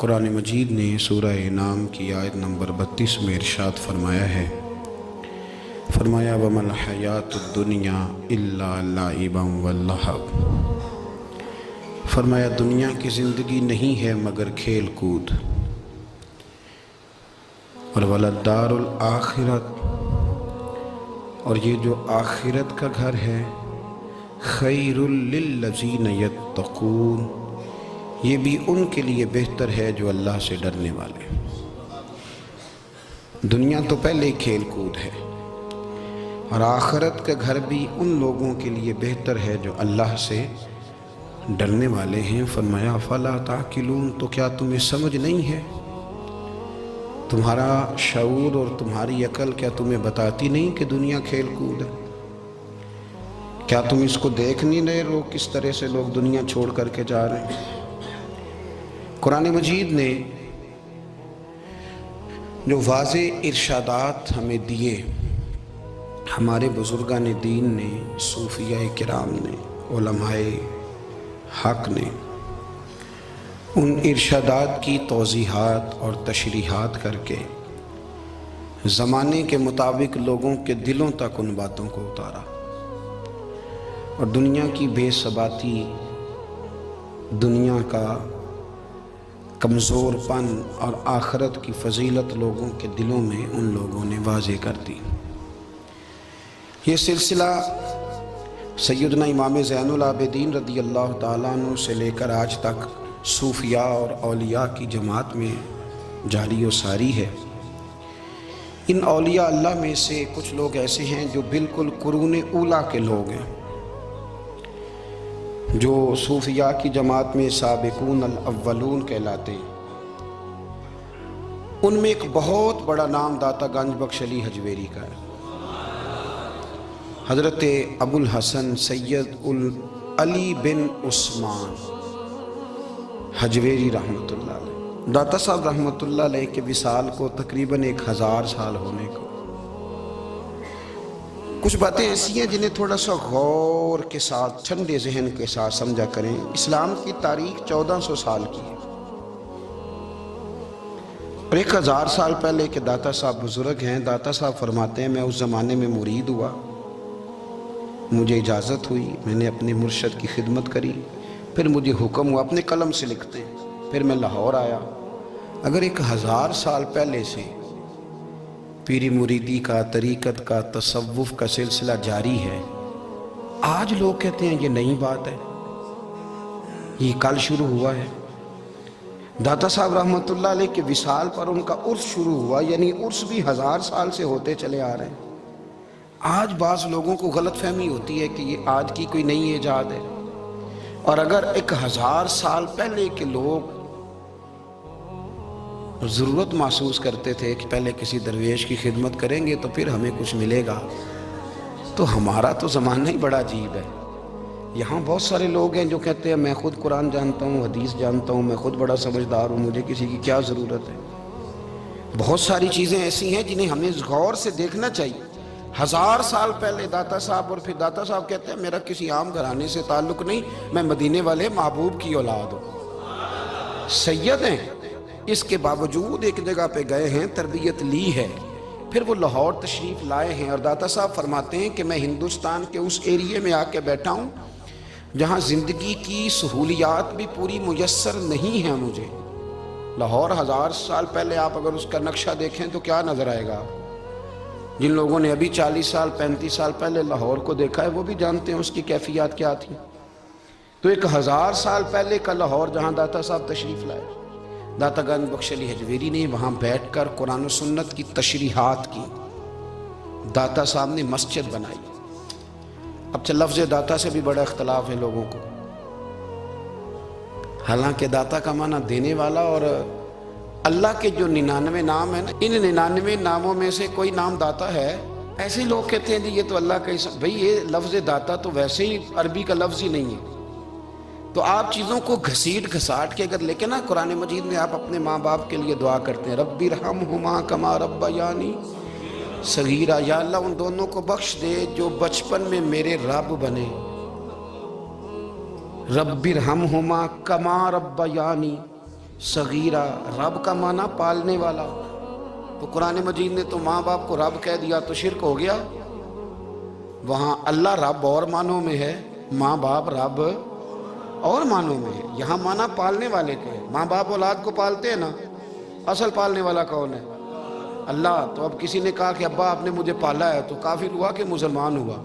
قرآن مجید نے سورہ انعام کی آیت نمبر 32 میں ارشاد فرمایا ہے، فرمایا وَمَا الْحَيَاةُ الدُّنْيَا إِلَّا لَعِبًا وَلَّهْوٌ، فرمایا دنیا کی زندگی نہیں ہے مگر کھیل کود، اور وَلَلدَّارُ الْآخِرَةُ، اور یہ جو آخرت کا گھر ہے، خَيْرٌ لِلَّذِينَ يَتَّقُونَ، یہ بھی ان کے لیے بہتر ہے جو اللہ سے ڈرنے والے۔ دنیا تو پہلے کھیل کود ہے، اور آخرت کا گھر بھی ان لوگوں کے لیے بہتر ہے جو اللہ سے ڈرنے والے ہیں۔ فرمایا فَلَا تَعْقِلُونَ، تو کیا تمہیں سمجھ نہیں ہے؟ تمہارا شعور اور تمہاری عقل کیا تمہیں بتاتی نہیں کہ دنیا کھیل کود ہے؟ کیا تم اس کو دیکھ نہیں رہے لوگ کس طرح سے لوگ دنیا چھوڑ کر کے جا رہے ہیں؟ قرآن مجید نے جو واضح ارشادات ہمیں دیے، ہمارے بزرگان دین نے، صوفیاء کرام نے، علماء حق نے، ان ارشادات کی توضیحات اور تشریحات کر کے زمانے کے مطابق لوگوں کے دلوں تک ان باتوں کو اتارا، اور دنیا کی بے ثباتی، دنیا کا کمزور پن اور آخرت کی فضیلت لوگوں کے دلوں میں ان لوگوں نے واضح کر دی۔ یہ سلسلہ سیدنا امام زین العابدین رضی اللہ تعالیٰ عنہ سے لے کر آج تک صوفیاء اور اولیاء کی جماعت میں جاری و ساری ہے۔ ان اولیاء اللہ میں سے کچھ لوگ ایسے ہیں جو بالکل قرون اولیٰ کے لوگ ہیں، جو صوفیاء کی جماعت میں سابقون الاولون کہلاتے ہیں۔ ان میں ایک بہت بڑا نام داتا گنج بخش علی حجویری کا ہے، حضرت ابو الحسن سید علی بن عثمان حجویری رحمۃ اللہ علیہ۔ داتا صاحب رحمۃ اللہ علیہ کے وصال کو تقریباً 1000 سال ہونے کو۔ کچھ باتیں ایسی ہیں جنہیں تھوڑا سا غور کے ساتھ، ٹھنڈے ذہن کے ساتھ سمجھا کریں۔ اسلام کی تاریخ 1400 سال کی ہے، اور 1000 سال پہلے کے داتا صاحب بزرگ ہیں۔ داتا صاحب فرماتے ہیں میں اس زمانے میں مرید ہوا، مجھے اجازت ہوئی، میں نے اپنے مرشد کی خدمت کری، پھر مجھے حکم ہوا، اپنے قلم سے لکھتے ہیں، پھر میں لاہور آیا۔ اگر 1000 سال پہلے سے پیری مریدی کا، طریقت کا، تصوف کا سلسلہ جاری ہے، آج لوگ کہتے ہیں یہ نئی بات ہے، یہ کل شروع ہوا ہے۔ داتا صاحب رحمۃ اللہ علیہ کے وصال پر ان کا عرس شروع ہوا، یعنی عرس بھی 1000 سال سے ہوتے چلے آ رہے ہیں۔ آج بعض لوگوں کو غلط فہمی ہوتی ہے کہ یہ آج کی کوئی نئی ایجاد ہے، اور اگر 1000 سال پہلے کے لوگ ضرورت محسوس کرتے تھے کہ پہلے کسی درویش کی خدمت کریں گے تو پھر ہمیں کچھ ملے گا، تو ہمارا تو زمانہ ہی بڑا عجیب ہے۔ یہاں بہت سارے لوگ ہیں جو کہتے ہیں میں خود قرآن جانتا ہوں، حدیث جانتا ہوں، میں خود بڑا سمجھدار ہوں، مجھے کسی کی کیا ضرورت ہے۔ بہت ساری چیزیں ایسی ہیں جنہیں ہمیں غور سے دیکھنا چاہیے۔ 1000 سال پہلے داتا صاحب، اور پھر داتا صاحب کہتے ہیں میرا کسی عام گھرانے سے تعلق نہیں، میں مدینے والے محبوب کی اولاد ہوں، سید ہیں۔ اس کے باوجود ایک جگہ پہ گئے ہیں، تربیت لی ہے، پھر وہ لاہور تشریف لائے ہیں، اور داتا صاحب فرماتے ہیں کہ میں ہندوستان کے اس ایریے میں آ کے بیٹھا ہوں جہاں زندگی کی سہولیات بھی پوری میسر نہیں ہیں مجھے۔ لاہور 1000 سال پہلے آپ اگر اس کا نقشہ دیکھیں تو کیا نظر آئے گا؟ جن لوگوں نے ابھی 40 سال 35 سال پہلے لاہور کو دیکھا ہے وہ بھی جانتے ہیں اس کی کیفیات کیا تھی۔ تو 1000 سال پہلے کا لاہور جہاں داتا صاحب تشریف لائے، داتا گنج بخش علی حجویری نے وہاں بیٹھ کر قرآن و سنت کی تشریحات کی۔ داتا صاحب نے مسجد بنائی۔ اب لفظ داتا سے بھی بڑا اختلاف ہے لوگوں کو، حالانکہ داتا کا معنی دینے والا، اور اللہ کے جو 99 نام ہیں، ان 99 ناموں میں سے کوئی نام داتا ہے۔ ایسے لوگ کہتے ہیں جی یہ تو اللہ کا اسم، بھئی یہ لفظ داتا تو ویسے ہی عربی کا لفظ ہی نہیں ہے۔ تو آپ چیزوں کو گھسیٹ گھساٹ کے اگر لے کے نا قرآن مجید میں آپ اپنے ماں باپ کے لیے دعا کرتے ہیں، رب ارحمہما کما ربیانی صغیرا، یا اللہ ان دونوں کو بخش دے جو بچپن میں میرے رب بنے۔ رب ارحمہما کما ربیانی، صغیرہ، رب کا معنی پالنے والا. تو قرآن مجید نے تو ماں باپ کو رب کہہ دیا تو شرک ہو گیا. وہاں اللہ رب اور معنوں میں ہے، ماں باپ رب اور معنوں میں ہے. یہاں معنی پالنے والے کے. ماں باپ اولاد کو پالتے ہیں نا، اصل پالنے والا کون ہے؟ اللہ. تو اب کسی نے کہا کہ ابا آپ نے مجھے پالا ہے، تو کافر ہوا کہ مسلمان ہوا؟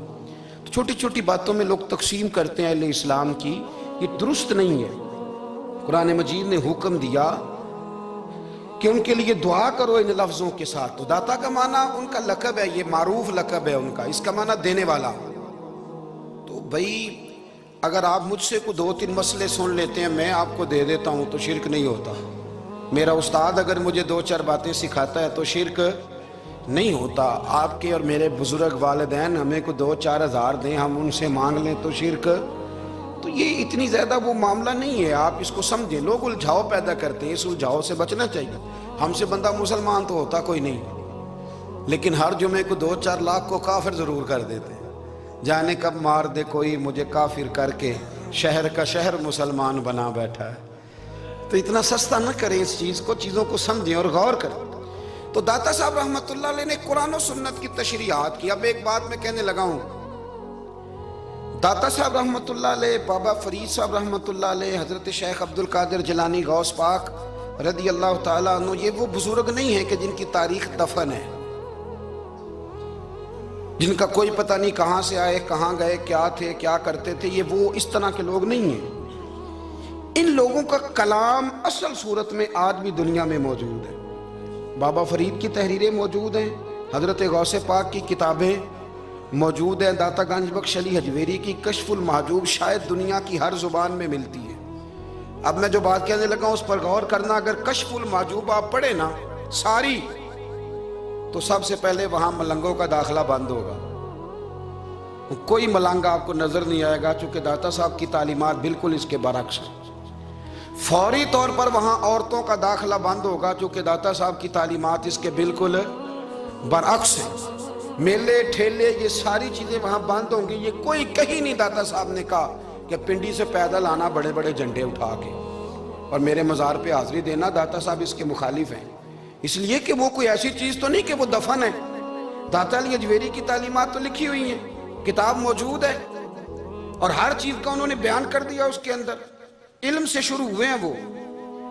تو چھوٹی چھوٹی باتوں میں لوگ تقسیم کرتے ہیں اہل اسلام کی، یہ درست نہیں ہے. قرآن مجید نے حکم دیا کہ ان کے لیے دعا کرو ان لفظوں کے ساتھ. تو داتا کا معنی ان کا لقب ہے، یہ معروف لقب ہے ان کا، اس کا معنی دینے والا. تو بھئی اگر آپ مجھ سے کو 2-3 مسئلے سن لیتے ہیں، میں آپ کو دے دیتا ہوں تو شرک نہیں ہوتا. میرا استاد اگر مجھے 2-4 باتیں سکھاتا ہے تو شرک نہیں ہوتا. آپ کے اور میرے بزرگ والدین ہمیں کو 2-4 ہزار دیں، ہم ان سے مانگ لیں تو شرک. تو یہ اتنی زیادہ وہ معاملہ نہیں ہے، آپ اس کو سمجھیں. لوگ الجھاؤ پیدا کرتے ہیں، اس الجھاؤ سے بچنا چاہیے. ہم سے بندہ مسلمان تو ہوتا کوئی نہیں، لیکن ہر جمعے کو 2-4 لاکھ کو کافر ضرور کر دیتے ہیں. جانے کب مار دے کوئی مجھے کافر کر کے، شہر کا شہر مسلمان بنا بیٹھا ہے. تو اتنا سستا نہ کریں اس چیز کو، چیزوں کو سمجھیں اور غور کریں. تو داتا صاحب رحمۃ اللہ علیہ نے قرآن و سنت کی تشریحات کی. اب ایک بات میں کہنے لگا ہوں، داتا صاحب رحمۃ اللہ علیہ، بابا فرید صاحب رحمۃ اللہ علیہ، حضرت شیخ عبد القادر جیلانی غوث پاک رضی اللہ تعالیٰ عنہ، یہ وہ بزرگ نہیں ہیں کہ جن کی تاریخ دفن ہے، جن کا کوئی پتہ نہیں کہاں سے آئے، کہاں گئے، کیا تھے، کیا کرتے تھے. یہ وہ اس طرح کے لوگ نہیں ہیں. ان لوگوں کا کلام اصل صورت میں آج بھی دنیا میں موجود ہے. بابا فرید کی تحریریں موجود ہیں، حضرت غوث پاک کی کتابیں موجود ہیں، داتا گنج بخش علی حجویری کی کشف المحجوب شاید دنیا کی ہر زبان میں ملتی ہے. اب میں جو بات کہنے لگا ہوں اس پر غور کرنا. اگر کشف المحجوب آپ پڑھیں نا ساری، تو سب سے پہلے وہاں ملنگوں کا داخلہ بند ہوگا. کوئی ملنگ آپ کو نظر نہیں آئے گا، چونکہ داتا صاحب کی تعلیمات بالکل اس کے برعکس ہیں. فوری طور پر وہاں عورتوں کا داخلہ بند ہوگا، چونکہ داتا صاحب کی تعلیمات اس کے بالکل برعکس ہیں. میلے ٹھیلے یہ ساری چیزیں وہاں بند ہوں گی. یہ کوئی کہیں نہیں داتا صاحب نے کہا کہ پنڈی سے پیدل آنا بڑے بڑے جھنڈے اٹھا کے اور میرے مزار پہ حاضری دینا. داتا صاحب اس کے مخالف ہیں، اس لیے کہ وہ کوئی ایسی چیز تو نہیں کہ وہ دفن ہے. داتا علی حجویری کی تعلیمات تو لکھی ہوئی ہیں، کتاب موجود ہے، اور ہر چیز کا انہوں نے بیان کر دیا اس کے اندر. علم سے شروع ہوئے ہیں وہ،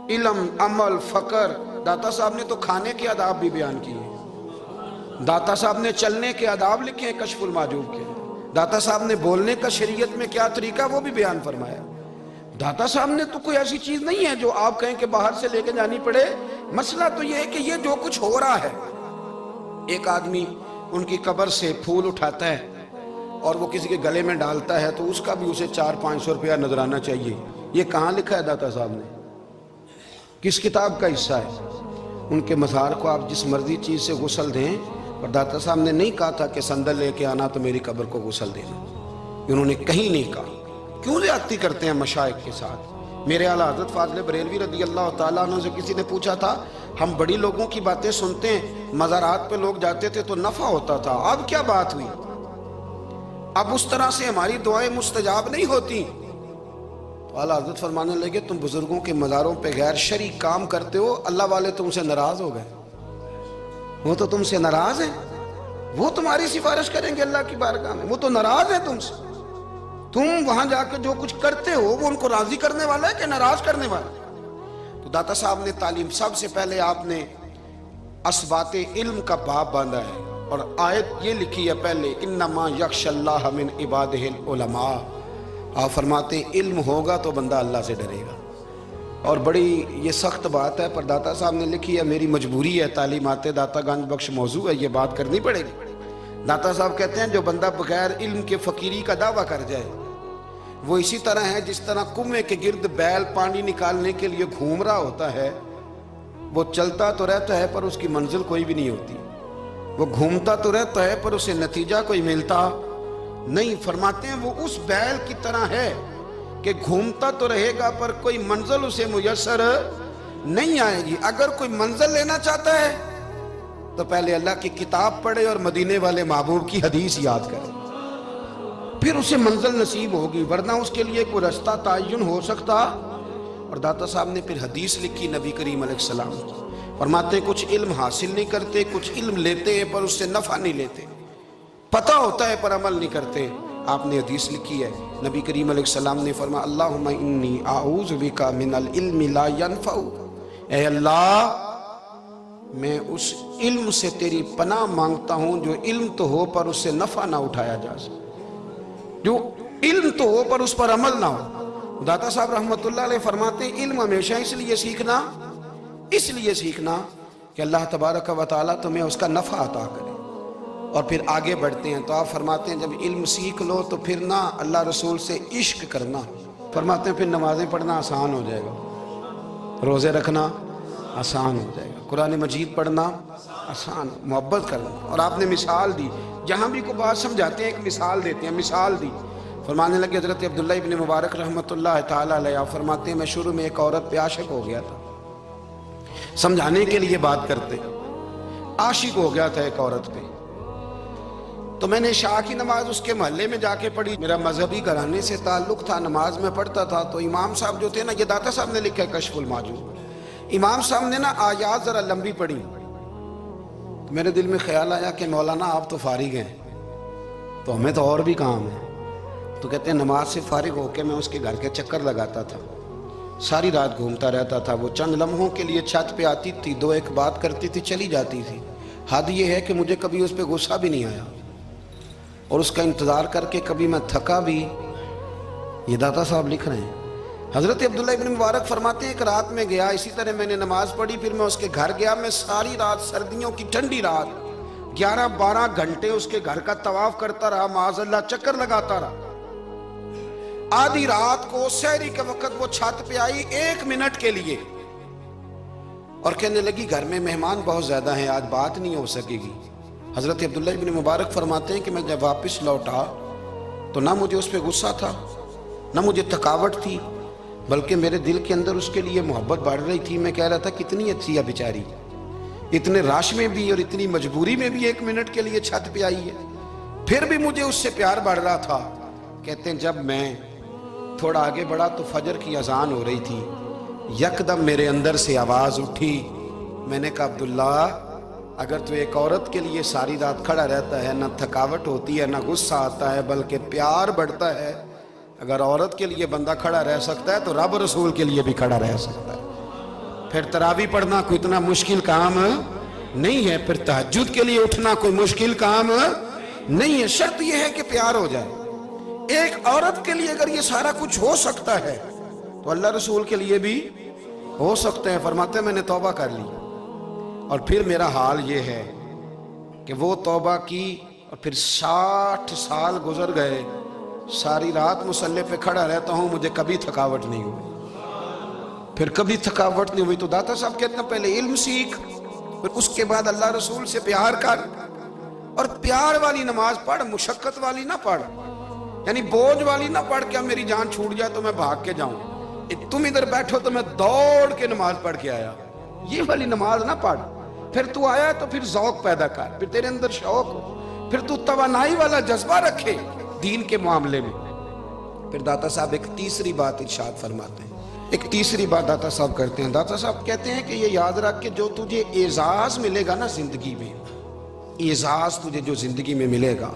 علم، عمل، فقر. داتا صاحب نے تو کھانے کے آداب بھی بیان کیے. داتا صاحب نے چلنے کے آداب لکھے ہیں کشف المحجوب کے. داتا صاحب نے بولنے کا شریعت میں کیا طریقہ وہ بھی بیان فرمایا. داتا صاحب نے تو کوئی ایسی چیز نہیں ہے جو آپ کہیں کہ باہر سے لے کے جانی پڑے. مسئلہ تو یہ ہے کہ یہ جو کچھ ہو رہا ہے، ایک آدمی ان کی قبر سے پھول اٹھاتا ہے اور وہ کسی کے گلے میں ڈالتا ہے تو اس کا بھی اسے 400-500 روپیہ نظرانہ چاہیے. یہ کہاں لکھا ہے داتا صاحب نے؟ کس کتاب کا حصہ ہے؟ ان کے مزار کو آپ جس مرضی چیز سے غسل دیں، اور داتا صاحب نے نہیں کہا تھا کہ سندل لے کے آنا تو میری قبر کو غسل دینا. انہوں نے کہیں نہیں کہا. کیوں زیادتی کرتے ہیں مشائخ کے ساتھ؟ میرے اعلیٰ حضرت فاضل بریلوی رضی اللہ تعالیٰ عنہ سے کسی نے پوچھا تھا، ہم بڑی لوگوں کی باتیں سنتے ہیں، مزارات پہ لوگ جاتے تھے تو نفع ہوتا تھا، اب کیا بات ہوئی؟ اب اس طرح سے ہماری دعائیں مستجاب نہیں ہوتی. تو اعلیٰ حضرت فرمانے لگے، تم بزرگوں کے مزاروں پہ غیر شرعی کام کرتے ہو، اللہ والے تم سے ناراض ہو گئے. وہ تو تم سے ناراض ہیں، وہ تمہاری سفارش کریں گے اللہ کی بارگاہ میں، وہ تو ناراض ہیں تم سے. تم وہاں جا کے جو کچھ کرتے ہو وہ ان کو راضی کرنے والا ہے کہ ناراض کرنے والا ہے؟ تو داتا صاحب نے تعلیم، سب سے پہلے آپ نے اسبات علم کا باب باندھا ہے، اور آیت یہ لکھی ہے پہلے، انما یخشی اللہ من عبادہ العلماء. آپ فرماتے ہیں علم ہوگا تو بندہ اللہ سے ڈرے گا. اور بڑی یہ سخت بات ہے، پر داتا صاحب نے لکھی ہے، میری مجبوری ہے، تعلیمات داتا گنج بخش موضوع ہے، یہ بات کرنی پڑے گی. داتا صاحب کہتے ہیں جو بندہ بغیر علم کے فقیری کا دعویٰ کر جائے وہ اسی طرح ہے جس طرح کنویں کے گرد بیل پانی نکالنے کے لیے گھوم رہا ہوتا ہے. وہ چلتا تو رہتا ہے پر اس کی منزل کوئی بھی نہیں ہوتی، وہ گھومتا تو رہتا ہے پر اسے نتیجہ کوئی ملتا نہیں. فرماتے ہیں وہ اس بیل کی طرح ہے کہ گھومتا تو رہے گا پر کوئی منزل اسے میسر نہیں آئے گی. اگر کوئی منزل لینا چاہتا ہے تو پہلے اللہ کی کتاب پڑھے اور مدینے والے محبوب کی حدیث یاد کرے، پھر اسے منزل نصیب ہوگی. ورنہ اس کے لیے کوئی رستہ تعین ہو سکتا اور داتا صاحب نے پھر حدیث لکھی نبی کریم علیہ السلام کی. فرماتے ہیں کچھ علم حاصل نہیں کرتے، کچھ علم لیتے ہیں پر اس سے نفع نہیں لیتے، پتہ ہوتا ہے پر عمل نہیں کرتے. آپ نے حدیث لکھی ہے، نبی کریم علیہ السلام نے فرمایا اللہم انی اعوذ بک من العلم لا ینفع، اے اللہ میں اس علم سے تیری پناہ مانگتا ہوں جو علم تو ہو پر اس سے نفع نہ اٹھایا جا سکے، جو علم تو ہو پر اس پر عمل نہ ہو. داتا صاحب رحمۃ اللہ علیہ فرماتے ہیں علم ہمیشہ اس لیے سیکھنا کہ اللہ تبارک و تعالیٰ تمہیں اس کا نفع عطا کرے. اور پھر آگے بڑھتے ہیں تو آپ فرماتے ہیں جب علم سیکھ لو تو پھر نہ اللہ رسول سے عشق کرنا. فرماتے ہیں پھر نمازیں پڑھنا آسان ہو جائے گا، روزے رکھنا آسان ہو جائے گا، قرآن مجید پڑھنا آسان، محبت کرنا. اور آپ نے مثال دی، جہاں بھی کوئی بات سمجھاتے ہیں ایک مثال دیتے ہیں، مثال دی. فرمانے لگے حضرت عبداللہ ابن مبارک رحمۃ اللہ تعالیٰ علیہ فرماتے ہیں میں شروع میں ایک عورت پہ عاشق ہو گیا تھا، سمجھانے کے لیے بات کرتے، عاشق ہو گیا تھا ایک عورت پہ. تو میں نے عشاء کی نماز اس کے محلے میں جا کے پڑھی، میرا مذہبی گھرانے سے تعلق تھا، نماز میں پڑھتا تھا. تو امام صاحب جو تھے نا، یہ داتا صاحب نے لکھا ہے کشف المعجوب، امام صاحب نے نا آیات ذرا لمبی پڑھی. میرے دل میں خیال آیا کہ مولانا آپ تو فارغ ہیں تو ہمیں تو اور بھی کام ہے. تو کہتے ہیں نماز سے فارغ ہو کے میں اس کے گھر کے چکر لگاتا تھا، ساری رات گھومتا رہتا تھا. وہ چند لمحوں کے لیے چھت پہ آتی تھی، دو ایک بات کرتی تھی، چلی جاتی تھی. حد یہ ہے کہ مجھے کبھی اس پہ غصہ بھی نہیں آیا اور اس کا انتظار کر کے کبھی میں تھکا بھی. یہ داتا صاحب لکھ رہے ہیں. حضرت عبداللہ ابن مبارک فرماتے ہیں ایک رات میں گیا، اسی طرح میں نے نماز پڑھی، پھر میں اس کے گھر گیا. میں ساری رات، سردیوں کی ٹھنڈی رات، 11-12 گھنٹے اس کے گھر کا طواف کرتا رہا، معاذ اللہ چکر لگاتا رہا. آدھی رات کو سحری کے وقت وہ چھت پہ آئی 1 منٹ کے لیے اور کہنے لگی گھر میں مہمان بہت زیادہ ہیں، آج بات نہیں ہو سکے گی. حضرت عبداللہ ابن مبارک فرماتے ہیں کہ میں جب واپس لوٹا تو نہ مجھے اس پہ غصہ تھا، نہ مجھے تھکاوٹ تھی، بلکہ میرے دل کے اندر اس کے لیے محبت بڑھ رہی تھی. میں کہہ رہا تھا کتنی اچھی ہے بیچاری، اتنے رش میں بھی اور اتنی مجبوری میں بھی 1 منٹ کے لیے چھت پہ آئی ہے، پھر بھی مجھے اس سے پیار بڑھ رہا تھا. کہتے ہیں جب میں تھوڑا آگے بڑھا تو فجر کی اذان ہو رہی تھی، یکدم میرے اندر سے آواز اٹھی. میں نے کہا عبداللہ اگر تو ایک عورت کے لیے ساری رات کھڑا رہتا ہے، نہ تھکاوٹ ہوتی ہے، نہ غصہ آتا ہے، بلکہ پیار بڑھتا ہے، اگر عورت کے لیے بندہ کھڑا رہ سکتا ہے تو رب رسول کے لیے بھی کھڑا رہ سکتا ہے. پھر تراویح پڑھنا کوئی اتنا مشکل کام نہیں ہے، پھر تہجد کے لیے اٹھنا کوئی مشکل کام نہیں ہے. شرط یہ ہے کہ پیار ہو جائے. ایک عورت کے لیے اگر یہ سارا کچھ ہو سکتا ہے تو اللہ رسول کے لیے بھی ہو سکتا ہے. فرماتے ہیں میں نے توبہ کر لی اور پھر میرا حال یہ ہے کہ وہ توبہ کی اور پھر 60 سال گزر گئے، ساری رات مصلی پہ کھڑا رہتا ہوں، مجھے کبھی تھکاوٹ نہیں ہوئی، پھر کبھی تھکاوٹ نہیں ہوئی. تو داتا صاحب کہتے ہیں پہلے علم سیکھ، پھر اس کے بعد اللہ رسول سے پیار کر، اور پیار والی نماز پڑھ، مشقت والی نہ پڑھ، یعنی بوجھ والی نہ پڑھ کہ اب میری جان چھوٹ جائے تو میں بھاگ کے جاؤں، تم ادھر بیٹھو تو میں دوڑ کے نماز پڑھ کے آیا، یہ والی نماز نہ پڑھ. پھر تو آیا تو پھر ذوق پیدا کر، پھر تیرے اندر شوق ہو، پھر تو توانائی والا جذبہ رکھے دین کے معاملے میں. پھر داتا صاحب ایک تیسری بات ارشاد فرماتے ہیں، ایک تیسری بات داتا صاحب کرتے ہیں. داتا صاحب کہتے ہیں کہ یہ یاد رکھ کہ جو تجھے اعزاز ملے گا نا زندگی میں، اعزاز تجھے جو زندگی میں ملے گا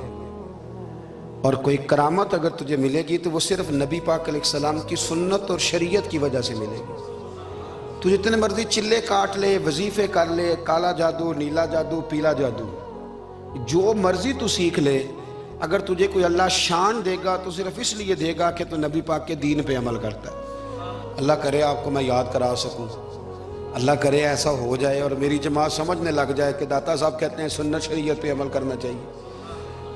اور کوئی کرامت اگر تجھے ملے گی تو وہ صرف نبی پاک علیہ السلام کی سنت اور شریعت کی وجہ سے ملے گی. تو جتنے مرضی چلے کاٹ لے، وظیفے کر لے، کالا جادو، نیلا جادو، پیلا جادو، جو مرضی تو سیکھ لے، اگر تجھے کوئی اللہ شان دے گا تو صرف اس لیے دے گا کہ تو نبی پاک کے دین پہ عمل کرتا ہے. اللہ کرے آپ کو میں یاد کرا سکوں، اللہ کرے ایسا ہو جائے اور میری جماعت سمجھنے لگ جائے کہ داتا صاحب کہتے ہیں سنت شریعت پہ عمل کرنا چاہیے،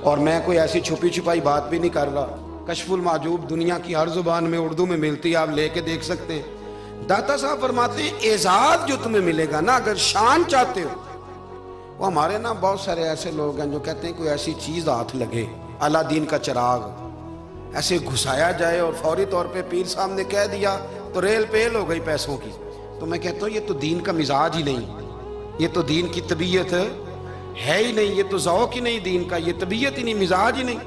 اور میں کوئی ایسی چھپی چھپائی بات بھی نہیں کر رہا. کشف المعجوب دنیا کی ہر زبان میں اردو میں ملتی ہے، آپ لے کے دیکھ سکتے ہیں. داتا صاحب فرماتے ہیں اعزاز جو تمہیں ملے گا نا، اگر شان چاہتے ہو، وہ ہمارے نا بہت سارے ایسے لوگ ہیں جو کہتے ہیں کوئی ایسی چیز ہاتھ لگے، اعلیٰ دین کا چراغ ایسے گھسایا جائے اور فوری طور پہ پیر صاحب نے کہہ دیا تو ریل پیل ہو گئی پیسوں کی. تو میں کہتا ہوں یہ تو دین کا مزاج ہی نہیں، یہ تو دین کی طبیعت ہے ہی نہیں، یہ تو ذوق ہی نہیں دین کا، یہ طبیعت ہی نہیں، مزاج ہی نہیں.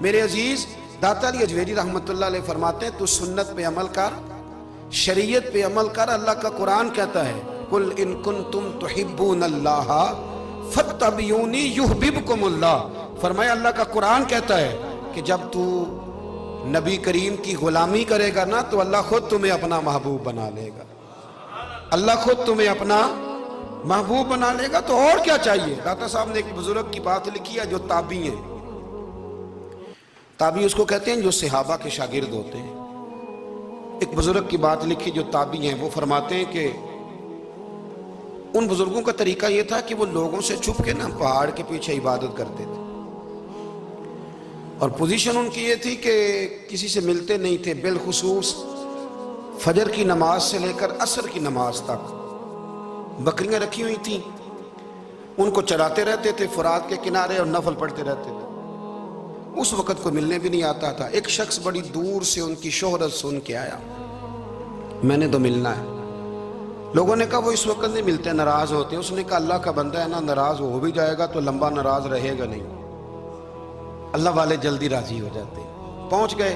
میرے عزیز داتا علی اجویری رحمۃ اللہ علیہ فرماتے ہیں تو سنت پہ عمل کر، شریعت پہ عمل کر. اللہ کا قرآن کہتا ہے قل ان کنتم تحبون اللہ فاتبعونی یحببکم اللہ. فرمایا اللہ کا قرآن کہتا ہے کہ جب تو نبی کریم کی غلامی کرے گا نا تو اللہ خود تمہیں اپنا محبوب بنا لے گا. اللہ خود تمہیں اپنا محبوب بنا لے گا. تو اور کیا چاہیے؟ داتا صاحب نے ایک بزرگ کی بات لکھی ہے جو تابعی ہیں. تابعی اس کو کہتے ہیں جو صحابہ کے شاگرد ہوتے ہیں. ایک بزرگ کی بات لکھی جو تابعی ہیں، وہ فرماتے ہیں کہ ان بزرگوں کا طریقہ یہ تھا کہ وہ لوگوں سے چھپ کے نا پہاڑ کے پیچھے عبادت کرتے تھے، اور پوزیشن ان کی یہ تھی کہ کسی سے ملتے نہیں تھے. بالخصوص فجر کی نماز سے لے کر عصر کی نماز تک بکریاں رکھی ہوئی تھیں، ان کو چراتے رہتے تھے فرات کے کنارے اور نفل پڑھتے رہتے تھے. اس وقت کو ملنے بھی نہیں آتا تھا. ایک شخص بڑی دور سے ان کی شہرت سن کے آیا، میں نے تو ملنا ہے. لوگوں نے کہا وہ اس وقت نہیں ملتے، ناراض ہوتے ہیں. اس نے کہا اللہ کا بندہ ہے نا، ناراض ہو بھی جائے گا تو لمبا ناراض رہے گا نہیں. اللہ والے جلدی راضی ہو جاتے ہیں. پہنچ گئے.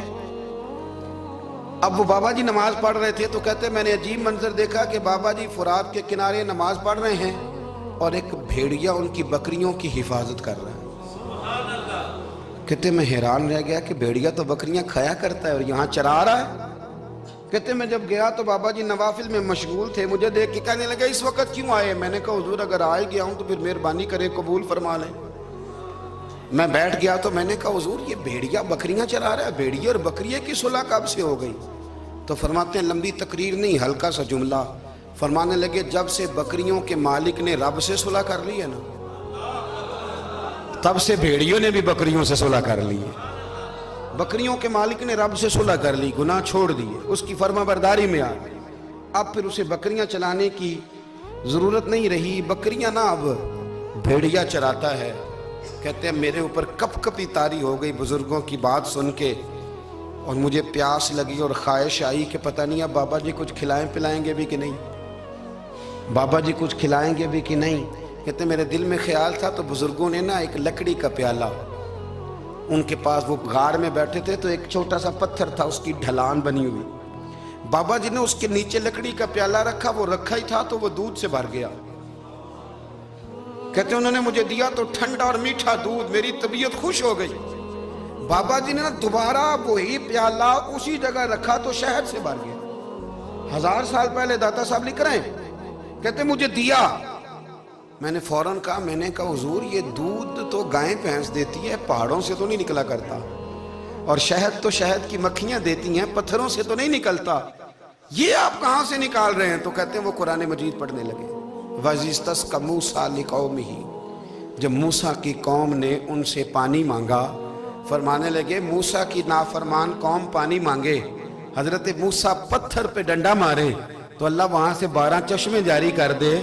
اب وہ بابا جی نماز پڑھ رہے تھے تو کہتے میں نے عجیب منظر دیکھا کہ بابا جی فرات کے کنارے نماز پڑھ رہے ہیں اور ایک بھیڑیا ان کی بکریوں کی حفاظت کر رہا ہے. کہتے میں حیران رہ گیا کہ بھیڑیا تو بکریاں کھایا کرتا ہے اور یہاں چرا رہا ہے. کہتے میں جب گیا تو بابا جی نوافل میں مشغول تھے. مجھے دیکھ کے کہنے لگا اس وقت کیوں آئے؟ میں نے کہا حضور اگر آئے گیا ہوں تو پھر مہربانی کرے قبول فرما لیں. میں بیٹھ گیا تو میں نے کہا حضور یہ بھیڑیا بکریاں چرا رہا ہے، بھیڑیا اور بکریے کی صلح کب سے ہو گئی؟ تو فرماتے ہیں لمبی تقریر نہیں، ہلکا سا جملہ. فرمانے لگے جب سے بکریوں کے مالک نے رب سے صلح کر لی ہے نا، تب سے بھیڑیوں نے بھی بکریوں سے صلح کر لی ہے. بکریوں کے مالک نے رب سے صلح کر لی، گناہ چھوڑ دیے، اس کی فرما برداری میں آ گئی. اب پھر اسے بکریاں چلانے کی ضرورت نہیں رہی. بکریاں نہ اب بھیڑیا چراتا ہے. کہتے ہیں میرے اوپر کپ کپی طاری ہو گئی بزرگوں کی بات سن کے، اور مجھے پیاس لگی اور خواہش آئی کہ پتہ نہیں اب بابا جی کچھ کھلائیں پلائیں گے بھی کہ نہیں، بابا جی کچھ کھلائیں گے بھی کہ نہیں. کہتے میرے دل میں خیال تھا تو بزرگوں نے نا ایک لکڑی کا پیالہ، ان کے پاس وہ غار میں بیٹھے تھے تو ایک چھوٹا سا پتھر تھا، اس کی ڈھلان بنی ہوئی. بابا جی نے اس کے نیچے لکڑی کا پیالہ رکھا، وہ رکھا ہی تھا تو وہ دودھ سے بھر گیا. کہتے انہوں نے مجھے دیا تو ٹھنڈا اور میٹھا دودھ، میری طبیعت خوش ہو گئی. بابا جی نے دوبارہ وہی پیالہ اسی جگہ رکھا تو شہد سے بھر گیا. 1000 سال پہلے داتا صاحب لکھ رہے ہیں. کہتے مجھے دیا. میں نے فوراً کہا، میں نے کہا حضور یہ دودھ تو گائیں بھینس دیتی ہے، پہاڑوں سے تو نہیں نکلا کرتا، اور شہد تو شہد کی مکھیاں دیتی ہیں، پتھروں سے تو نہیں نکلتا، یہ آپ کہاں سے نکال رہے ہیں؟ تو کہتے ہیں وہ قرآن مجید پڑھنے لگے. وَإِذِ اسْتَسْقَىٰ مُوسَىٰ لِقَوْمِهِ، جب موسیٰ کی قوم نے ان سے پانی مانگا، فرمانے لگے موسیٰ کی نافرمان قوم پانی مانگے، حضرت موسیٰ پتھر پہ ڈنڈا مارے تو اللہ وہاں سے 12 چشمے جاری کر دے.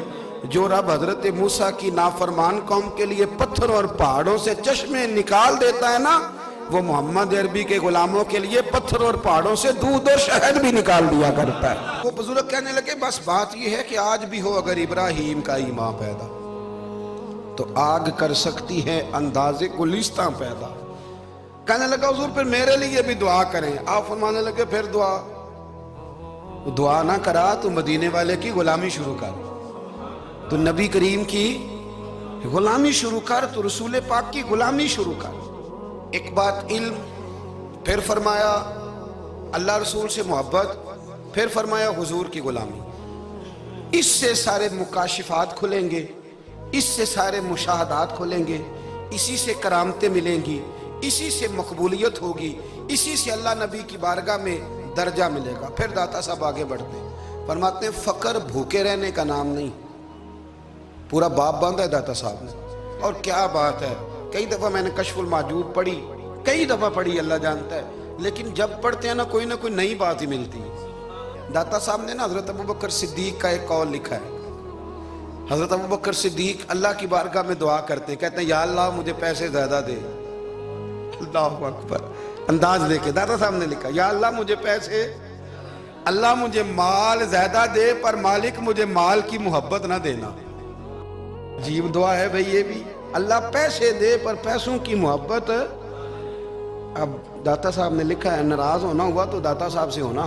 جو رب حضرت موسیٰ کی نافرمان قوم کے لیے پتھر اور پہاڑوں سے چشمے نکال دیتا ہے نا، وہ محمد عربی کے غلاموں کے لیے پتھر اور پہاڑوں سے دودھ اور شہد بھی نکال دیا کرتا ہے. وہ بزرگ کہنے لگے بس بات یہ ہے کہ آج بھی ہو اگر ابراہیم کا ایمان پیدا تو آگ کر سکتی ہے انداز گلستاں پیدا. کہنے لگا حضور پھر میرے لیے بھی دعا کریں. آپ فرمانے لگے پھر دعا نہ کرا تو مدینے والے کی غلامی شروع کر، تو نبی کریم کی غلامی شروع کر، تو رسول پاک کی غلامی شروع کر. ایک بات علم، پھر فرمایا اللہ رسول سے محبت، پھر فرمایا حضور کی غلامی. اس سے سارے مکاشفات کھلیں گے، اس سے سارے مشاہدات کھلیں گے، اسی سے کرامتیں ملیں گی، اسی سے مقبولیت ہوگی، اسی سے اللہ نبی کی بارگاہ میں درجہ ملے گا. پھر داتا صاحب آگے بڑھتے فرماتے ہیں فقر بھوکے رہنے کا نام نہیں. پورا باب باندھا ہے داتا صاحب نے، اور کیا بات ہے. کئی دفعہ میں نے کشف المحجوب پڑھی، کئی دفعہ پڑھی، اللہ جانتا ہے، لیکن جب پڑھتے ہیں نا کوئی نئی بات ہی ملتی ہے. داتا صاحب نے نا حضرت ابوبکر صدیق کا ایک قول لکھا ہے. حضرت ابوبکر صدیق اللہ کی بارگاہ میں دعا کرتے ہیں، کہتے ہیں یا اللہ مجھے پیسے زیادہ دے. اللہ اکبر، انداز دیکھے داتا صاحب نے لکھا یا اللہ مجھے پیسے، اللہ مجھے مال زیادہ دے پر مالک مجھے مال کی محبت نہ دینا. عجیب دعا ہے بھئی یہ بھی، اللہ پیسے دے پر پیسوں کی محبت. اب داتا صاحب نے لکھا ہے ناراض ہونا ہوا تو داتا صاحب سے ہونا،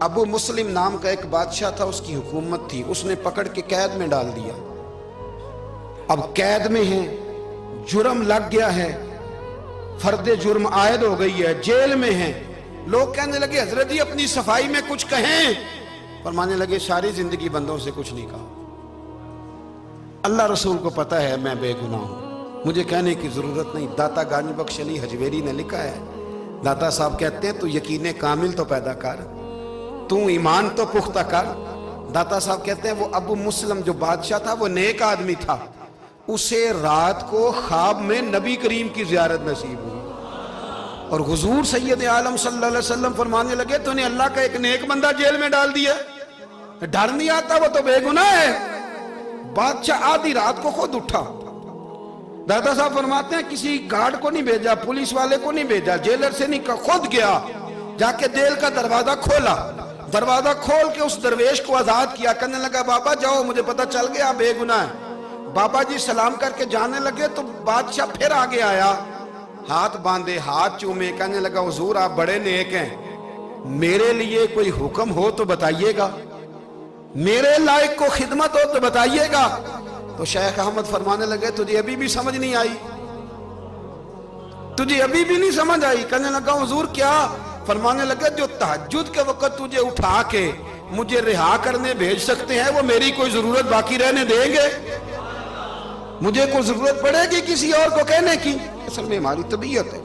ابو مسلم نام کا ایک بادشاہ تھا، اس کی حکومت تھی، اس نے پکڑ کے قید میں ڈال دیا۔ اب قید میں ہیں، جرم لگ گیا ہے، فرد جرم عائد ہو گئی ہے، جیل میں ہیں۔ لوگ کہنے لگے حضرت جی اپنی صفائی میں کچھ کہیں۔ فرمانے لگے ساری زندگی بندوں سے کچھ نہیں کہا، اللہ رسول کو پتا ہے میں بے گناہ ہوں، مجھے کہنے کی ضرورت نہیں۔ داتا گانی بخش علی حجویری نے لکھا ہے، داتا صاحب کہتے ہیں تو یقین کامل تو پیدا کر، تو ایمان تو پختہ کر۔ داتا صاحب کہتے ہیں وہ ابو مسلم جو بادشاہ تھا وہ نیک آدمی تھا، اسے رات کو خواب میں نبی کریم کی زیارت نصیب ہوئی، اور حضور سید عالم صلی اللہ علیہ وسلم فرمانے لگے تو نے اللہ کا ایک نیک بندہ جیل میں ڈال دیا، ڈر نہیں آتا، وہ تو بے گناہ ہے۔ بادشاہ آدھی رات کو خود اٹھا، دادا صاحب فرماتے ہیں کسی گارڈ کو نہیں بھیجا، پولیس والے کو نہیں بھیجا، جیلر سے نہیں، خود گیا، جا کے جیل کا دروازہ کھولا، دروازہ کھول کے اس درویش کو آزاد کیا، کہنے لگا بابا جاؤ مجھے پتہ چل گیا بے گناہ ہے۔ بابا جی سلام کر کے جانے لگے تو بادشاہ پھر آگے آیا، ہاتھ باندھے، ہاتھ چومے، کہنے لگا حضور آپ بڑے نیک ہیں، میرے لیے کوئی حکم ہو تو بتائیے گا، میرے لائق کو خدمت ہو تو بتائیے گا۔ تو شیخ احمد فرمانے لگے تجھے ابھی بھی سمجھ نہیں آئی، تجھے ابھی بھی نہیں سمجھ آئی؟ کہنے لگا حضور کیا؟ فرمانے لگے جو تہجد کے وقت تجھے اٹھا کے مجھے رہا کرنے بھیج سکتے ہیں وہ میری کوئی ضرورت باقی رہنے دیں گے؟ مجھے کوئی ضرورت پڑے گی کسی اور کو کہنے کی؟ اصل میں ہماری طبیعت ہے،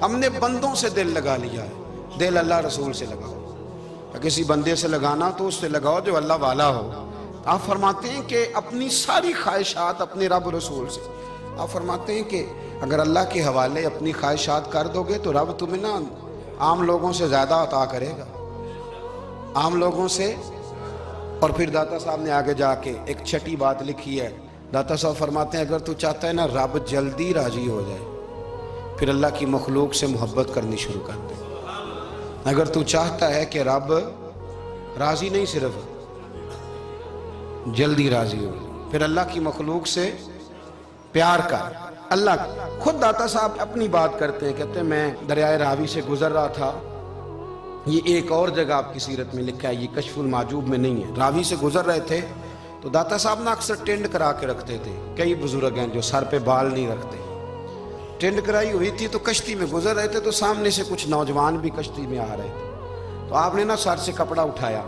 ہم نے بندوں سے دل لگا لیا ہے، دل اللہ رسول سے لگاؤ، کسی بندے سے لگانا تو اس سے لگاؤ جو اللہ والا ہو۔ آپ فرماتے ہیں کہ اپنی ساری خواہشات اپنے رب رسول سے، آپ فرماتے ہیں کہ اگر اللہ کے حوالے اپنی خواہشات کر دو گے تو رب تمہیں نا عام لوگوں سے زیادہ عطا کرے گا، عام لوگوں سے۔ اور پھر داتا صاحب نے آگے جا کے ایک چھٹی بات لکھی ہے، داتا صاحب فرماتے ہیں اگر تو چاہتا ہے نا رب جلدی راضی ہو جائے پھر اللہ کی مخلوق سے محبت کرنی شروع کر دے۔ اگر تو چاہتا ہے کہ رب راضی نہیں صرف جلدی راضی ہو پھر اللہ کی مخلوق سے پیار کر۔ اللہ خود داتا صاحب اپنی بات کرتے ہیں، کہتے ہیں میں دریائے راوی سے گزر رہا تھا، یہ ایک اور جگہ آپ کی سیرت میں لکھا ہے، یہ کشف المعجوب میں نہیں ہے، راوی سے گزر رہے تھے تو داتا صاحب نے اکثر ٹینڈ کرا کے رکھتے تھے، کئی بزرگ ہیں جو سر پہ بال نہیں رکھتے، ٹینڈ کرائی ہوئی تھی تو کشتی میں گزر رہے تھے تو سامنے سے کچھ نوجوان بھی کشتی میں آ رہے تھے، تو آپ نے نا سر سے کپڑا اٹھایا،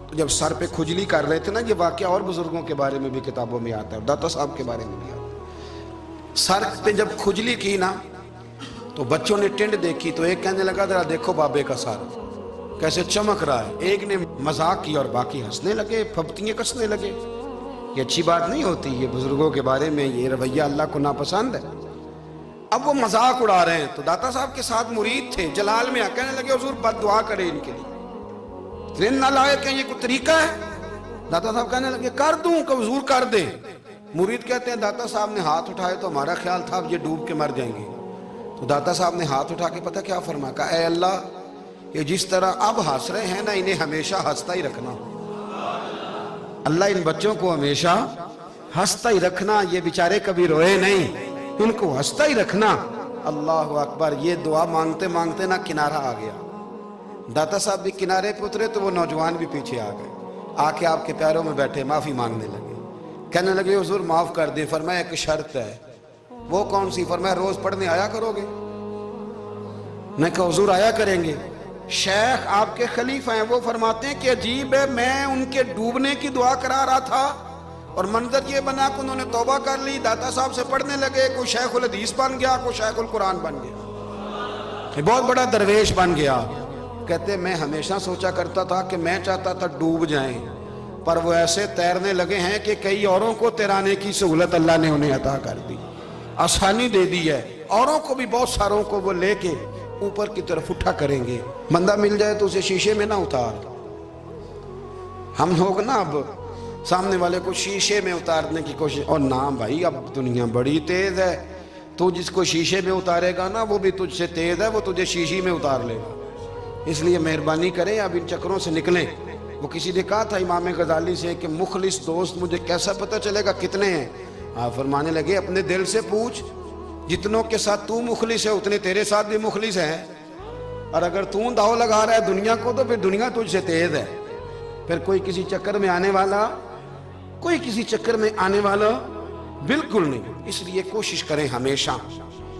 تو جب سر پہ کھجلی کر رہے تھے نا، یہ واقعہ اور بزرگوں کے بارے میں بھی کتابوں میں آتا ہے، داتا صاحب کے بارے میں بھی آتا ہے، سر پہ جب کھجلی کی نا تو بچوں نے ٹینڈ دیکھی تو ایک کہنے لگا ذرا دیکھو بابے کا سر کیسے چمک رہا ہے، ایک نے مذاق کی اور باقی ہنسنے لگے، پھپتیاں کسنے لگے۔ یہ اچھی بات نہیں ہوتی، یہ بزرگوں کے بارے میں یہ رویہ اللہ کو ناپسند ہے۔ اب وہ مذاق اڑا رہے ہیں تو داتا صاحب کے ساتھ مرید تھے، جلال میں کہنے لگے حضور بد دعا کرے ان کے لیے، اتنے نالائق ہیں، یہ کوئی طریقہ ہے؟ داتا صاحب کہنے لگے کر دوں کہ حضور کر دیں۔ مرید کہتے ہیں داتا صاحب نے ہاتھ اٹھائے تو ہمارا خیال تھا اب یہ ڈوب کے مر جائیں گے، تو داتا صاحب نے ہاتھ اٹھا کے پتہ کیا فرمایا، کہا اے اللہ یہ جس طرح اب ہنس رہے ہیں نا انہیں ہمیشہ ہنستا ہی رکھنا، اللہ ان بچوں کو ہمیشہ ہنستا ہی رکھنا، یہ بیچارے کبھی روئے نہیں، ان کو ہنستا ہی رکھنا۔ اللہ اکبر، یہ دعا مانگتے مانگتے نا کنارہ آ گیا، داتا صاحب بھی کنارے پہ اترے تو وہ نوجوان بھی پیچھے آ گئے، آ کے آپ کے پیروں میں بیٹھے معافی مانگنے لگے، کہنے لگے حضور معاف کر دیں۔ فرمایا ایک شرط ہے، وہ کون سی؟ فرمایا روز پڑھنے آیا کرو گے؟ میں کہا حضور آیا کریں گے۔ شیخ آپ کے خلیفہ ہیں، وہ فرماتے ہیں کہ عجیب ہے میں ان کے ڈوبنے کی دعا کرا رہا تھا اور منظر یہ بنا کہ انہوں نے توبہ کر لی، داتا صاحب سے پڑھنے لگے، کوئی شیخ الحدیث بن گیا، کوئی شیخ القرآن بن گیا، بہت بڑا درویش بن گیا۔ کہتے میں ہمیشہ سوچا کرتا تھا کہ میں چاہتا تھا ڈوب جائیں، پر وہ ایسے تیرنے لگے ہیں کہ کئی اوروں کو تیرانے کی سہولت اللہ نے انہیں عطا کر دی، آسانی دے دی ہے، اوروں کو بھی بہت ساروں کو وہ لے کے اوپر کی طرف اٹھا کریں گے۔ بندہ مل جائے تو اسے شیشے میں نہ اتار، ہم لوگ نا اب سامنے والے کو شیشے میں اتارنے کی کوشش، اور نہ بھائی اب دنیا بڑی تیز ہے، تو جس کو شیشے میں اتارے گا نا وہ بھی تجھ سے تیز ہے، وہ تجھے شیشی میں اتار لے گا، اس لیے مہربانی کریں اب ان چکروں سے نکلیں۔ وہ کسی نے کہا تھا امام غزالی سے کہ مخلص دوست مجھے کیسا پتہ چلے گا کتنے ہیں؟ آپ فرمانے لگے اپنے دل سے پوچھ، جتنوں کے ساتھ تو مخلص ہے اتنے تیرے ساتھ بھی مخلص ہیں، اور اگر تو داؤ لگا رہا ہے دنیا کو تو پھر دنیا تجھ سے تیز ہے. پھر کوئی کسی چکر میں آنے والا بالکل نہیں. اس لیے کوشش کریں ہمیشہ.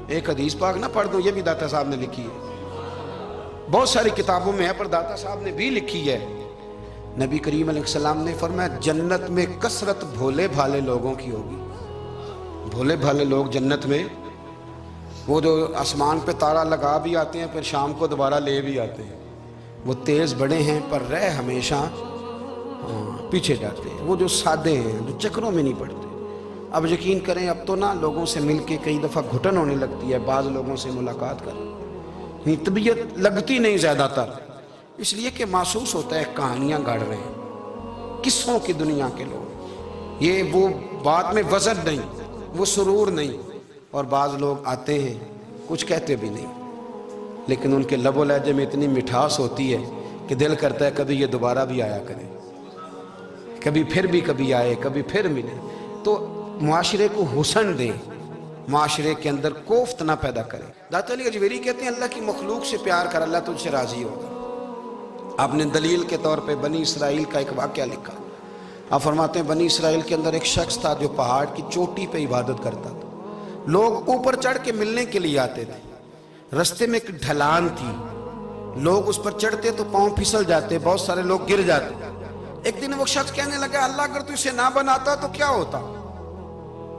ایک حدیث پاک نہ پڑھ دوں, یہ بھی داتا صاحب نے لکھی ہے, بہت ساری کتابوں میں ہے پر داتا صاحب نے بھی لکھی ہے. نبی کریم علیہ السلام نے فرمایا جنت میں کثرت بھولے بھالے لوگوں کی ہوگی. بھولے بھالے لوگ جنت میں, وہ جو آسمان پہ تارا لگا بھی آتے ہیں پھر شام کو دوبارہ لے بھی آتے ہیں, وہ تیز بڑے ہیں پر رہ ہمیشہ پیچھے جاتے ہیں. وہ جو سادے ہیں, جو چکروں میں نہیں پڑتے. اب یقین کریں اب تو نا لوگوں سے مل کے کئی دفعہ گھٹن ہونے لگتی ہے, بعض لوگوں سے ملاقات کریں طبیعت لگتی نہیں زیادہ تر, اس لیے کہ محسوس ہوتا ہے کہانیاں گڑھ رہے ہیں, قصوں کی دنیا کے لوگ. یہ وہ بات میں وزن نہیں, وہ سرور نہیں. اور بعض لوگ آتے ہیں کچھ کہتے بھی نہیں, لیکن ان کے لب و لہجے میں اتنی مٹھاس ہوتی ہے کہ دل کرتا ہے کبھی یہ دوبارہ بھی آیا کرے, کبھی آئے, کبھی پھر ملے. تو معاشرے کو حسن دیں, معاشرے کے اندر کوفت نہ پیدا کریں. داتا علی اجویری کہتے ہیں اللہ کی مخلوق سے پیار کر, اللہ تجھ سے راضی ہوگا. آپ نے دلیل کے طور پہ بنی اسرائیل کا ایک واقعہ لکھا. آپ فرماتے ہیں بنی اسرائیل کے اندر ایک شخص تھا جو پہاڑ کی چوٹی پہ عبادت کرتا تھا. لوگ اوپر چڑھ کے ملنے کے لیے آتے تھے. رستے میں ایک ڈھلان تھی, لوگ اس پر چڑھتے تو پاؤں پھسل جاتے, بہت سارے لوگ گر جاتے. ایک دن وہ شخص کہنے لگا اللہ اگر تو اسے نہ بناتا تو کیا ہوتا,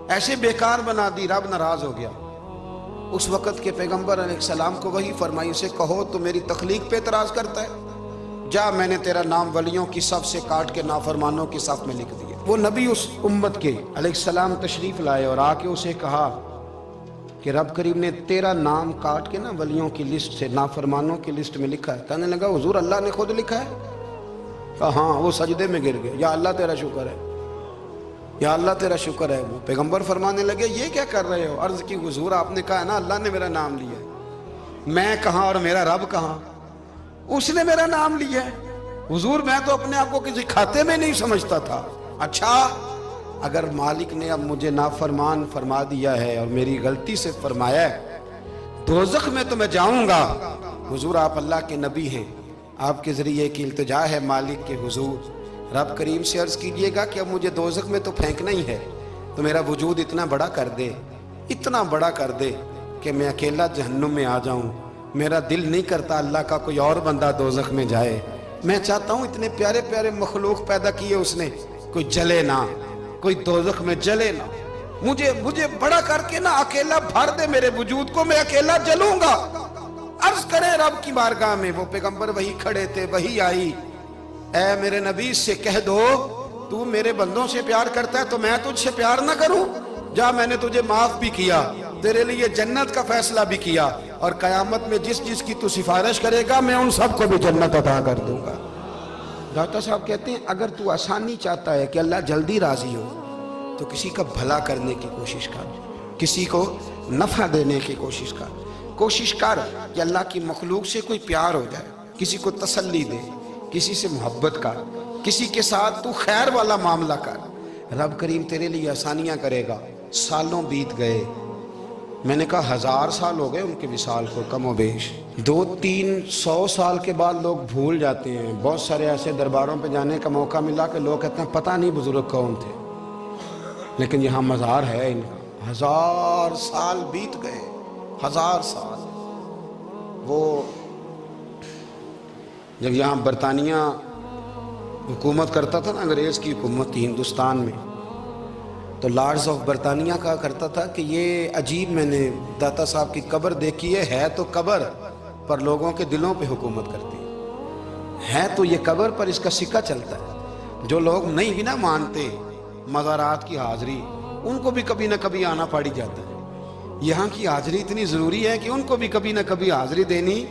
ایسے بیکار بنا دی. رب ناراض ہو گیا. اس وقت کے پیغمبر علیہ السلام کو وہی فرمائی, اسے کہو تو میری تخلیق پہ اعتراض کرتا ہے, جا میں نے تیرا نام ولیوں کی صف سے کاٹ کے نافرمانوں کی صف میں لکھ دیا. وہ نبی اس امت کے علیہ السلام تشریف لائے اور آ کے اسے کہا کہ رب کریم نے تیرا نام کاٹ کے نا ولیوں کی لسٹ سے نافرمانوں کی لسٹ میں لکھا ہے. کہنے لگا حضور اللہ نے خود لکھا ہے؟ کہا ہاں. وہ سجدے میں گر گئے, یا اللہ تیرا شکر ہے, یا اللہ تیرا شکر ہے. وہ پیغمبر فرمانے لگے یہ کیا کر رہے ہو؟ عرض کی حضور آپ نے کہا ہے نا اللہ نے میرا نام لیا ہے, میں کہاں اور میرا رب کہاں؟ اس نے میرا نام لیا ہے. حضور میں تو اپنے آپ کو کسی کھاتے میں نہیں سمجھتا تھا. اچھا اگر مالک نے اب مجھے نافرمان فرما دیا ہے اور میری غلطی سے فرمایا ہے, دوزخ میں تو میں جاؤں گا. حضور آپ اللہ کے نبی ہیں, آپ کے ذریعے کی التجا ہے مالک کے حضور, رب کریم سے عرض کیجئے گا کہ اب مجھے دوزخ میں تو پھینکنا ہی ہے, تو میرا وجود اتنا بڑا کر دے, اتنا بڑا کر دے کہ میں اکیلا جہنم میں آ جاؤں. میرا دل نہیں کرتا اللہ کا کوئی اور بندہ دوزخ میں جائے. میں چاہتا ہوں اتنے پیارے پیارے مخلوق پیدا کیے اس نے, کوئی جلے نہ, کوئی دوزخ میں جلے نہ. مجھے بڑا کر کے نا اکیلا بھر دے میرے وجود کو, میں اکیلا جلوں گا. عرض کرے رب کی بارگاہ میں. وہ پیغمبر وہی کھڑے تھے, وہی آئی, اے میرے نبی سے کہہ دو تو میرے بندوں سے پیار کرتا ہے تو میں تجھ سے پیار نہ کروں؟ جا میں نے تجھے معاف بھی کیا, تیرے لیے جنت کا فیصلہ بھی کیا, اور قیامت میں جس کی تو سفارش کرے گا میں ان سب کو بھی جنت عطا کر دوں گا. داتا صاحب کہتے ہیں اگر تو آسانی چاہتا ہے کہ اللہ جلدی راضی ہو تو کسی کا بھلا کرنے کی کوشش کر, کسی کو نفع دینے کی کوشش کر. کوشش کر کہ اللہ کی مخلوق سے کوئی پیار ہو جائے, کسی کو تسلی دے, کسی سے محبت کر, کسی کے ساتھ تو خیر والا معاملہ کر. رب کریم تیرے لیے آسانیاں کرے گا. سالوں بیت گئے, میں نے کہا 1000 سال ہو گئے ان کے وصال کو کم و بیش. 200-300 سال کے بعد لوگ بھول جاتے ہیں. بہت سارے ایسے درباروں پہ جانے کا موقع ملا کہ لوگ کہتے ہیں پتہ نہیں بزرگ کون تھے, لیکن یہاں مزار ہے ان کا. 1000 سال بیت گئے, 1000 سال. وہ جب یہاں برطانیہ حکومت کرتا تھا نا, انگریز کی حکومت تھی ہندوستان میں, تو لارڈز آف برطانیہ کہا کرتا تھا کہ یہ عجیب, میں نے داتا صاحب کی قبر دیکھی ہے تو قبر پر لوگوں کے دلوں پہ حکومت کرتی ہے تو یہ قبر پر اس کا سکہ چلتا ہے. جو لوگ نہیں بھی نہ مانتے مزارات کی حاضری, ان کو بھی کبھی نہ کبھی آنا پڑ جاتا ہے. یہاں کی حاضری اتنی ضروری ہے کہ ان کو بھی کبھی نہ کبھی حاضری دینی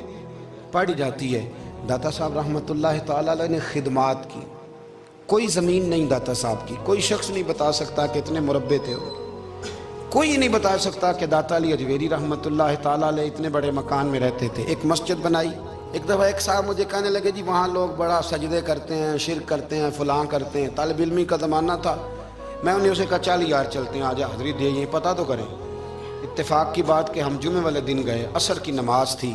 پڑ جاتی ہے. داتا صاحب رحمۃ اللہ تعالیٰ علیہ نے خدمات کی, کوئی زمین نہیں داتا صاحب کی, کوئی شخص نہیں بتا سکتا کہ اتنے مربع تھے وہ, کوئی نہیں بتا سکتا کہ داتا علی اجویری رحمۃ اللہ تعالیٰ علیہ اتنے بڑے مکان میں رہتے تھے. ایک مسجد بنائی. ایک دفعہ ایک صاحب مجھے کہنے لگے جی وہاں لوگ بڑا سجدے کرتے ہیں, شرک کرتے ہیں, فلاں کرتے ہیں. طالب علمی کا زمانہ تھا. میں انہیں اسے کہا چل یار چلتے ہیں, آجا حاضری دے, یہ پتہ تو کریں. اتفاق کی بات کہ ہم جمعے والے دن گئے, عصر کی نماز تھی,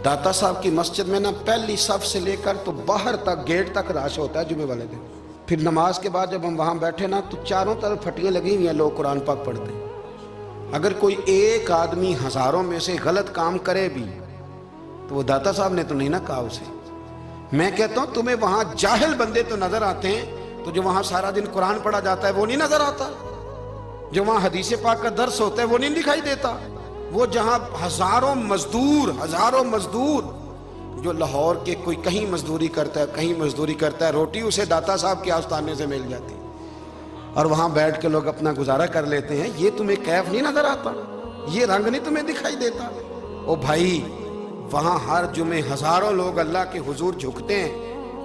داتا صاحب کی مسجد میں نا پہلی صف سے لے کر تو باہر تک گیٹ تک رش ہوتا ہے جمعے والے دن. پھر نماز کے بعد جب ہم وہاں بیٹھے نا تو چاروں طرف پھٹیاں لگی ہوئی ہیں، لوگ قرآن پاک پڑھتے ہیں. اگر کوئی ایک آدمی ہزاروں میں سے غلط کام کرے بھی تو وہ داتا صاحب نے تو نہیں نہ کہا اسے. میں کہتا ہوں تمہیں وہاں جاہل بندے تو نظر آتے ہیں، تو جو وہاں سارا دن قرآن پڑھا جاتا ہے وہ نہیں نظر آتا؟ جو وہاں حدیث پاک کا درس ہوتا ہے وہ نہیں دکھائی دیتا؟ وہ جہاں ہزاروں مزدور جو لاہور کے کوئی کہیں مزدوری کرتا ہے روٹی اسے داتا صاحب کے آستانے سے مل جاتی، اور وہاں بیٹھ کے لوگ اپنا گزارا کر لیتے ہیں. یہ تمہیں کیف نہیں نظر آتا؟ یہ رنگ نہیں تمہیں دکھائی دیتا؟ او بھائی، وہاں ہر جمعے ہزاروں لوگ اللہ کے حضور جھکتے ہیں.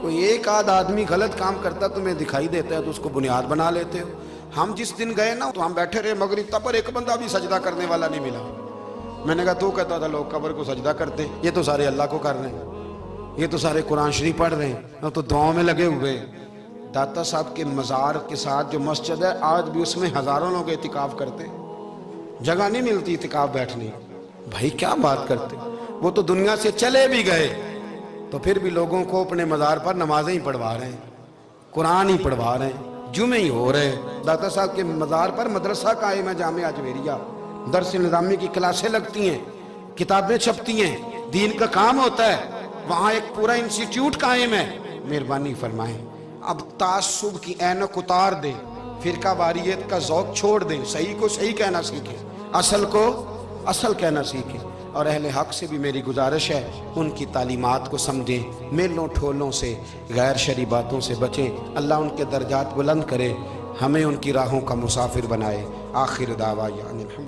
کوئی ایک آدھ آدمی غلط کام کرتا تمہیں دکھائی دیتا ہے تو اس کو بنیاد بنا لیتے ہو. ہم جس دن گئے نا تو ہم بیٹھے رہے مغرب تک، پر ایک بندہ بھی سجدہ کرنے والا نہیں ملا. میں نے کہا تو کہتا تھا لوگ قبر کو سجدہ کرتے ہیں، یہ تو سارے اللہ کو کر رہے ہیں، یہ تو سارے قرآن شریف پڑھ رہے ہیں، تو دعاؤں میں لگے ہوئے. داتا صاحب کے مزار کے ساتھ جو مسجد ہے آج بھی اس میں ہزاروں لوگ اعتکاف کرتے ہیں. جگہ نہیں ملتی اعتکاف بیٹھنے. بھائی کیا بات کرتے؟ وہ تو دنیا سے چلے بھی گئے تو پھر بھی لوگوں کو اپنے مزار پر نمازیں ہی پڑھوا رہے ہیں، قرآن ہی پڑھوا رہے ہیں، جمعے ہی ہو رہے. داتا صاحب کے مزار پر مدرسہ قائم ہے، جامعہ اجمیریہ، درس نظامی کی کلاسیں لگتی ہیں، کتابیں چھپتی ہیں، دین کا کام ہوتا ہے. وہاں ایک پورا انسٹیٹیوٹ قائم ہے. مہربانی فرمائیں اب تعصب کی اینک اتار دیں، فرقہ واریت کا ذوق چھوڑ دیں، صحیح کو صحیح کہنا سیکھیں، اصل کو اصل کہنا سیکھیں. اور اہل حق سے بھی میری گزارش ہے ان کی تعلیمات کو سمجھیں، میلوں ٹھولوں سے، غیر شرعی باتوں سے بچیں. اللہ ان کے درجات بلند کرے، ہمیں ان کی راہوں کا مسافر بنائے. آخر دعوانا